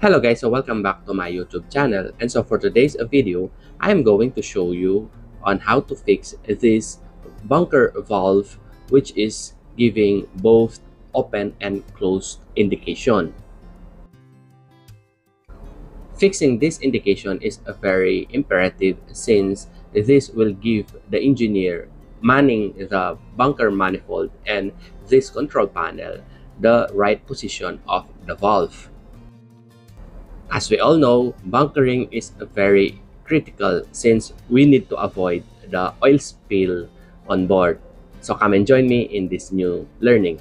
Hello guys, so welcome back to my YouTube channel. And so for today's video, I am going to show you on how to fix this bunker valve, which is giving both open and closed indication. Fixing this indication is a very imperative since this will give the engineer manning the bunker manifold and this control panel the right position of the valve. As we all know, bunkering is very critical since we need to avoid the oil spill on board. So come and join me in this new learning.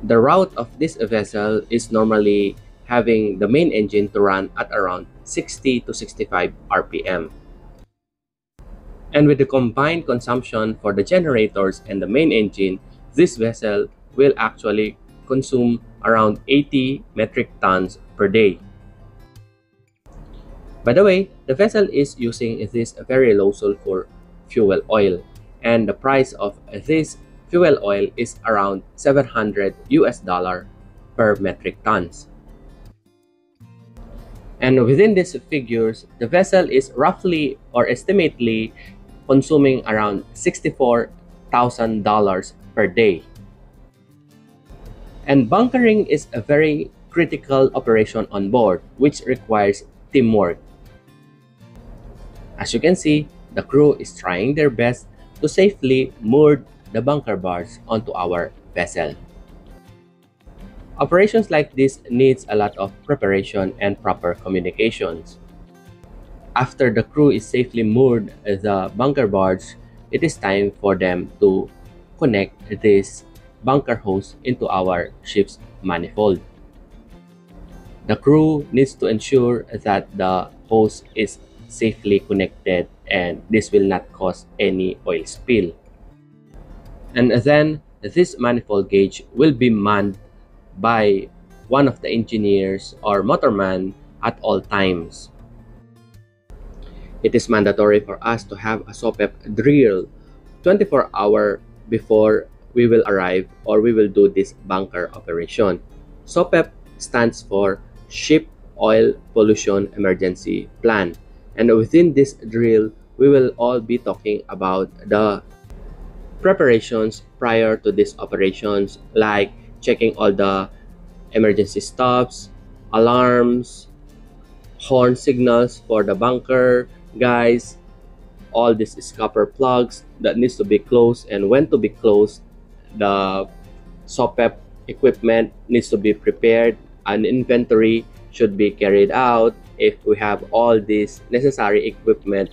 The route of this vessel is normally having the main engine to run at around 60 to 65 RPM. And with the combined consumption for the generators and the main engine, this vessel will actually consume around 80 metric tons per day. By the way, the vessel is using this very low sulfur fuel oil, and the price of this fuel oil is around $700 per metric tons. And within these figures, the vessel is roughly or estimately consuming around $64,000 per day. And bunkering is a very critical operation on board, which requires teamwork. As you can see, the crew is trying their best to safely moor the bunker bars onto our vessel. Operations like this needs a lot of preparation and proper communications. After the crew is safely moored the bunker bars, it is time for them to connect this bunker hose into our ship's manifold. The crew needs to ensure that the hose is safely connected and this will not cause any oil spill. And then this manifold gauge will be manned by one of the engineers or motorman at all times. It is mandatory for us to have a SOPEP drill 24 hours before we will arrive or we will do this bunker operation. SOPEP stands for Ship Oil Pollution Emergency Plan. And within this drill, we will all be talking about the preparations prior to these operations, like checking all the emergency stops, alarms, horn signals for the bunker guys, all these scupper plugs that needs to be closed and when to be closed. The SOPEP equipment needs to be prepared, an inventory should be carried out if we have all this necessary equipment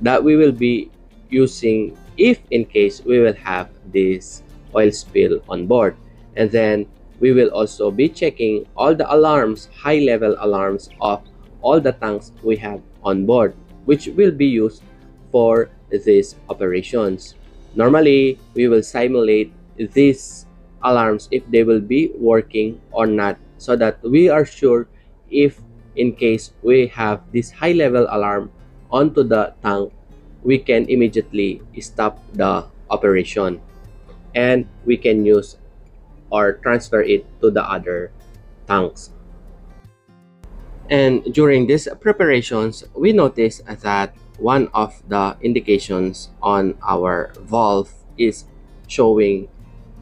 that we will be using if in case we will have this oil spill on board. And then we will also be checking all the alarms, high level alarms of all the tanks we have on board, which will be used for these operations. Normally, we will simulate these alarms if they will be working or not, so that we are sure if in case we have this high level alarm onto the tank, we can immediately stop the operation and we can use or transfer it to the other tanks. And during these preparations, we noticed that one of the indications on our valve is showing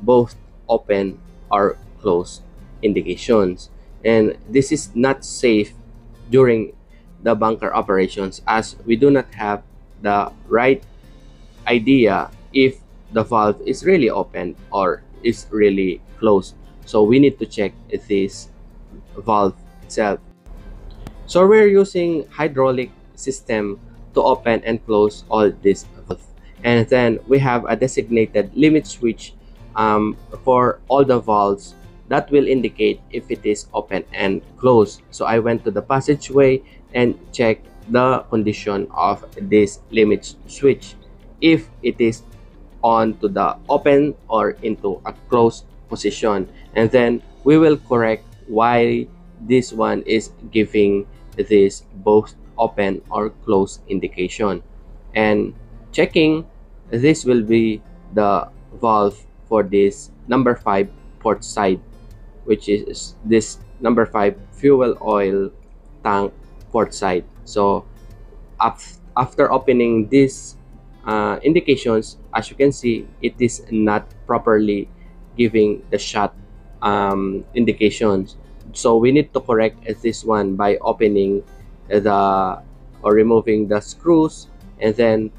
both open or closed indications. And this is not safe during the bunker operations as we do not have the right idea if the valve is really open or is really closed. So we need to check this valve itself. So we're using hydraulic system to open and close all this valve. And then we have a designated limit switch for all the valves that will indicate if it is open and closed. So I went to the passageway and checked the condition of this limit switch, if it is on to the open or into a closed position, and then we will correct why this one is giving this both open or closed indication. And checking, this will be the valve for this number 5 port side, which is this number 5 fuel oil tank port side. So after opening these indications, as you can see, it is not properly giving the shot indications. So we need to correct this one by opening the or removing the screws, and then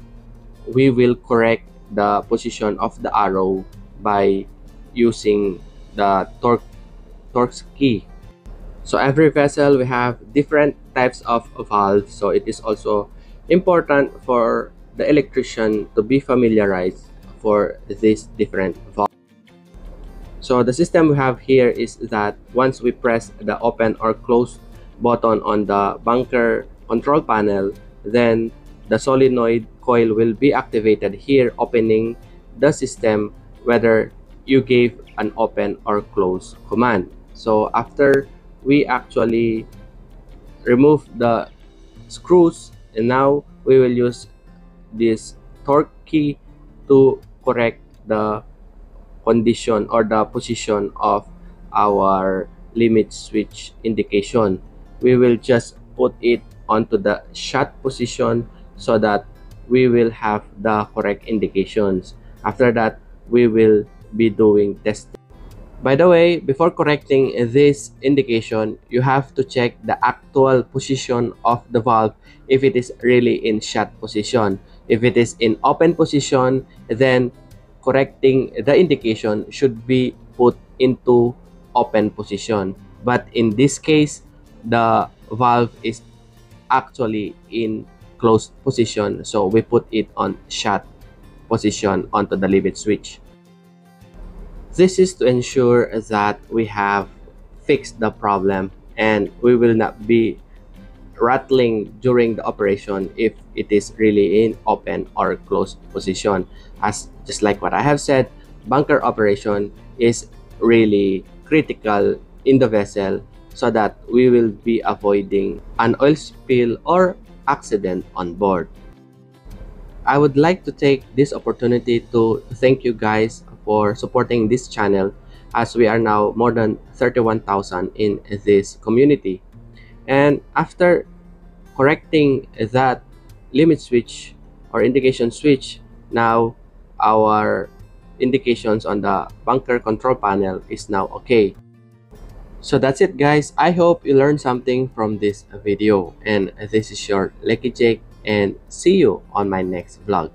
we will correct the position of the arrow by using the torque key. So every vessel we have different types of valves, so it is also important for the electrician to be familiarized for these different valves. So the system we have here is that once we press the open or close button on the bunker control panel, then the solenoid coil will be activated here, opening the system whether you gave an open or close command. So after we actually remove the screws, and now we will use this torque key to correct the condition or the position of our limit switch indication. We will just put it onto the shut position so that we will have the correct indications. After that, we will be doing testing. By the way, before correcting this indication, you have to check the actual position of the valve if it is really in shut position. If it is in open position, then correcting the indication should be put into open position. But in this case, the valve is actually in closed position, so we put it on shut position onto the limit switch. This is to ensure that we have fixed the problem and we will not be rattling during the operation if it is really in open or closed position. As just like what I have said, bunker operation is really critical in the vessel so that we will be avoiding an oil spill or accident on board. I would like to take this opportunity to thank you guys for supporting this channel, as we are now more than 31,000 in this community. And after correcting that limit switch or indication switch, now our indications on the bunker control panel is now okay. So that's it guys. I hope you learned something from this video, and this is your Lecky Jake, and see you on my next vlog.